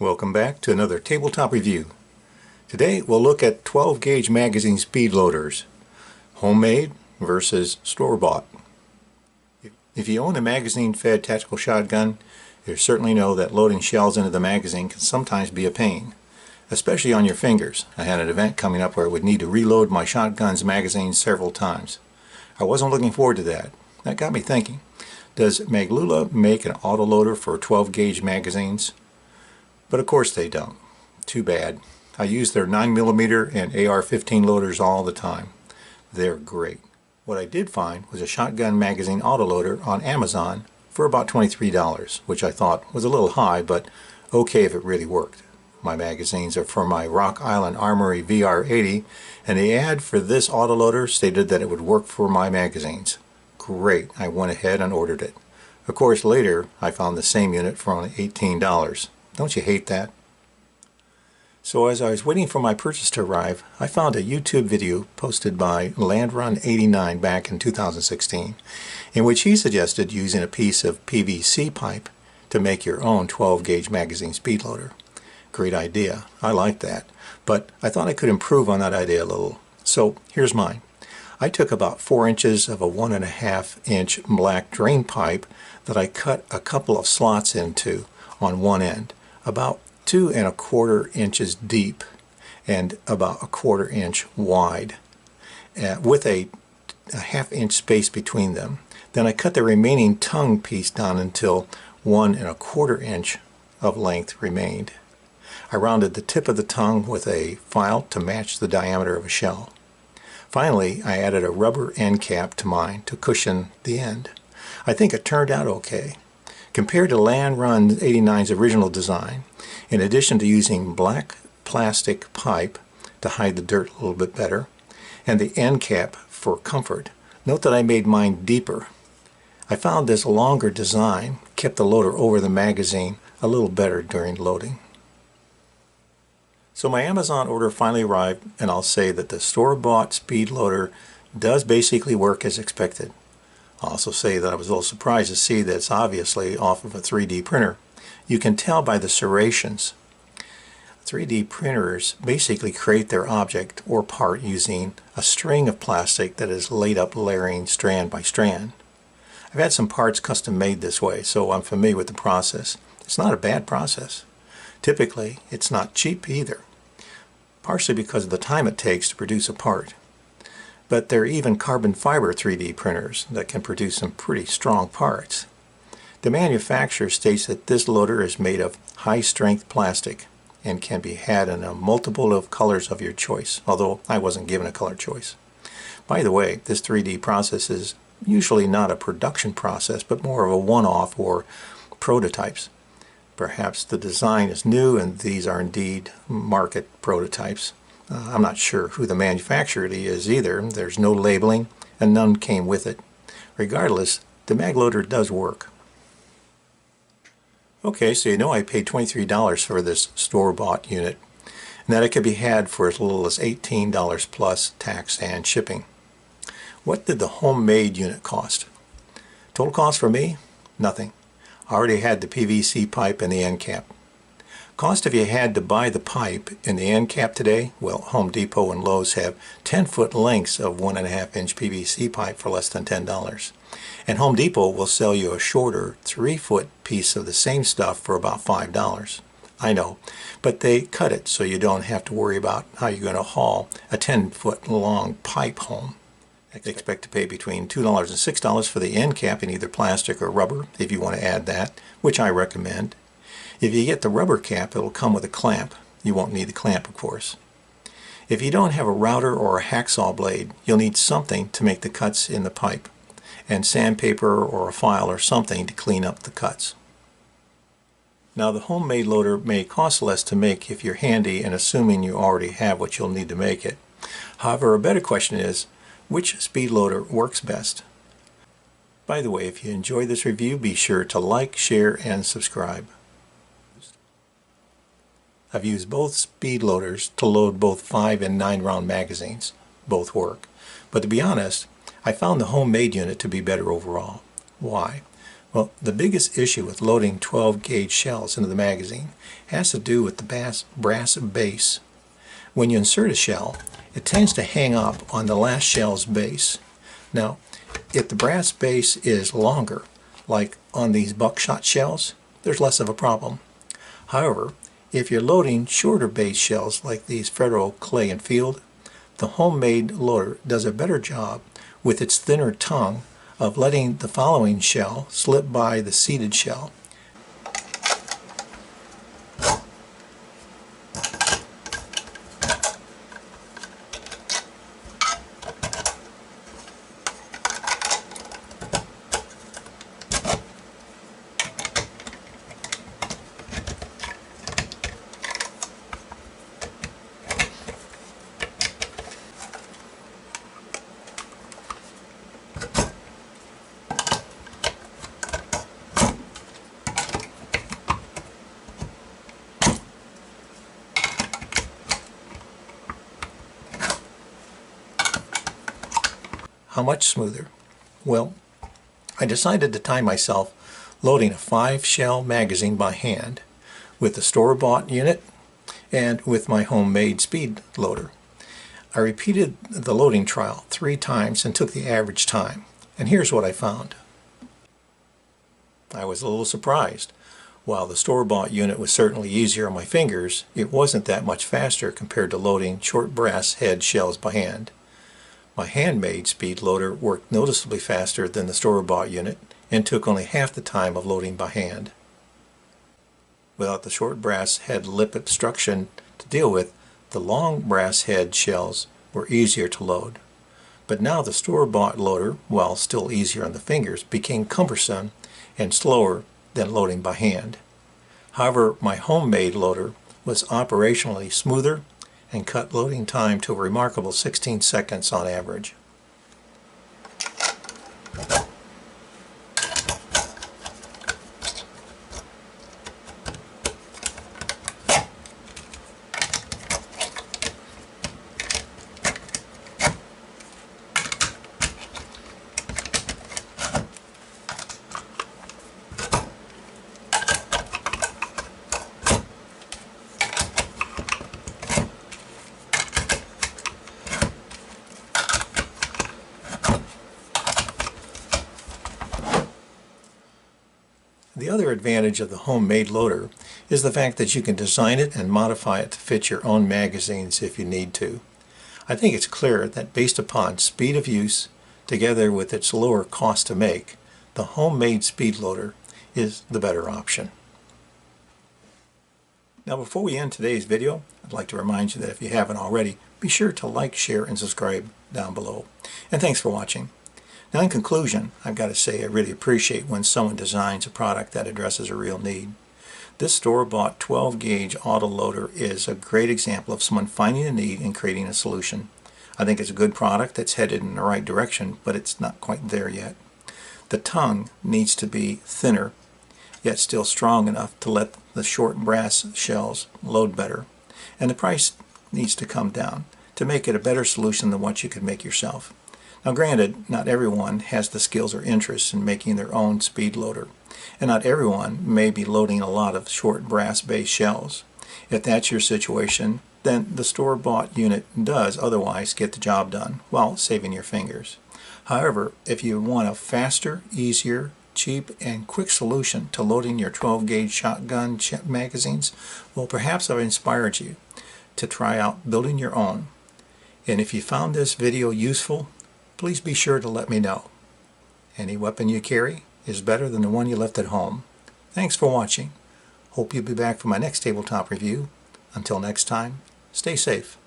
Welcome back to another tabletop review. Today we'll look at 12 gauge magazine speed loaders, homemade versus store-bought. If you own a magazine-fed tactical shotgun, you certainly know that loading shells into the magazine can sometimes be a pain, especially on your fingers. I had an event coming up where I would need to reload my shotgun's magazine several times. I wasn't looking forward to that. That got me thinking, does Maglula make an autoloader for 12 gauge magazines? But of course they don't. Too bad. I use their 9mm and AR-15 loaders all the time. They're great. What I did find was a shotgun magazine autoloader on Amazon for about $23, which I thought was a little high, but okay if it really worked. My magazines are for my Rock Island Armory VR80, and the ad for this autoloader stated that it would work for my magazines. Great, I went ahead and ordered it. Of course, later I found the same unit for only $18. Don't you hate that? So as I was waiting for my purchase to arrive, I found a YouTube video posted by LandRun89 back in 2016, in which he suggested using a piece of PVC pipe to make your own 12 gauge magazine speed loader. Great idea. I like that. But I thought I could improve on that idea a little. So here's mine. I took about 4 inches of a 1.5 inch black drain pipe that I cut a couple of slots into on one end, about 2¼ inches deep and about 1/4 inch wide, with a 1/2 inch space between them. Then I cut the remaining tongue piece down until 1¼ inch of length remained. I rounded the tip of the tongue with a file to match the diameter of a shell. Finally, I added a rubber end cap to mine to cushion the end. I think it turned out okay. Compared to LandRun89's original design, in addition to using black plastic pipe to hide the dirt a little bit better, and the end cap for comfort, note that I made mine deeper. I found this longer design kept the loader over the magazine a little better during loading. So my Amazon order finally arrived, and I'll say that the store-bought speed loader does basically work as expected. I'll also say that I was a little surprised to see that it's obviously off of a 3D printer. You can tell by the serrations. 3D printers basically create their object or part using a string of plastic that is laid up layering strand by strand. I've had some parts custom made this way, so I'm familiar with the process. It's not a bad process. Typically, it's not cheap either, partially because of the time it takes to produce a part. But there are even carbon fiber 3D printers that can produce some pretty strong parts. The manufacturer states that this loader is made of high-strength plastic and can be had in a multiple of colors of your choice, although I wasn't given a color choice. By the way, this 3D process is usually not a production process, but more of a one-off or prototypes. Perhaps the design is new and these are indeed market prototypes. I'm not sure who the manufacturer is either. There's no labeling and none came with it. Regardless, the mag loader does work. Okay, so you know I paid $23 for this store-bought unit, and that it could be had for as little as $18 plus tax and shipping. What did the homemade unit cost? Total cost for me? Nothing. I already had the PVC pipe and the end cap. Cost if you had to buy the pipe and the end cap today? Well, Home Depot and Lowe's have 10-foot lengths of 1.5 inch PVC pipe for less than $10. And Home Depot will sell you a shorter 3-foot piece of the same stuff for about $5. I know, but they cut it so you don't have to worry about how you're going to haul a 10-foot long pipe home. They expect to pay between $2 and $6 for the end cap in either plastic or rubber, if you want to add that, which I recommend. If you get the rubber cap, it'll come with a clamp. You won't need the clamp, of course. If you don't have a router or a hacksaw blade, you'll need something to make the cuts in the pipe, and sandpaper or a file or something to clean up the cuts. Now, the homemade loader may cost less to make if you're handy and assuming you already have what you'll need to make it. However, a better question is, which speed loader works best? By the way, if you enjoyed this review, be sure to like, share, and subscribe. I've used both speed loaders to load both 5 and 9 round magazines. Both work. But to be honest, I found the homemade unit to be better overall. Why? Well, the biggest issue with loading 12 gauge shells into the magazine has to do with the brass base. When you insert a shell, it tends to hang up on the last shell's base. Now, if the brass base is longer, like on these buckshot shells, there's less of a problem. However, if you're loading shorter base shells like these Federal Clay and Field, the homemade loader does a better job with its thinner tongue of letting the following shell slip by the seated shell. How much smoother? Well, I decided to time myself loading a 5-shell magazine by hand with the store-bought unit and with my homemade speed loader. I repeated the loading trial 3 times and took the average time. And here's what I found. I was a little surprised. While the store-bought unit was certainly easier on my fingers, it wasn't that much faster compared to loading short brass head shells by hand. My handmade speed loader worked noticeably faster than the store-bought unit and took only half the time of loading by hand. Without the short brass head lip obstruction to deal with, the long brass head shells were easier to load. But now the store-bought loader, while still easier on the fingers, became cumbersome and slower than loading by hand. However, my homemade loader was operationally smoother and cut loading time to a remarkable 16 seconds on average. The other advantage of the homemade loader is the fact that you can design it and modify it to fit your own magazines if you need to. I think it's clear that based upon speed of use, together with its lower cost to make, the homemade speed loader is the better option. Now, before we end today's video, I'd like to remind you that if you haven't already, be sure to like, share, and subscribe down below. And thanks for watching. Now, in conclusion, I've got to say I really appreciate when someone designs a product that addresses a real need. This store-bought 12-gauge auto loader is a great example of someone finding a need and creating a solution. I think it's a good product that's headed in the right direction, but it's not quite there yet. The tongue needs to be thinner, yet still strong enough to let the short brass shells load better. And the price needs to come down to make it a better solution than what you could make yourself. Now granted, not everyone has the skills or interests in making their own speed loader, and not everyone may be loading a lot of short brass-based shells. If that's your situation, then the store-bought unit does otherwise get the job done while saving your fingers. However, if you want a faster, easier, cheap, and quick solution to loading your 12-gauge shotgun magazines, well, perhaps I've inspired you to try out building your own. And if you found this video useful, please be sure to let me know. Any weapon you carry is better than the one you left at home. Thanks for watching. Hope you'll be back for my next tabletop review. Until next time, stay safe.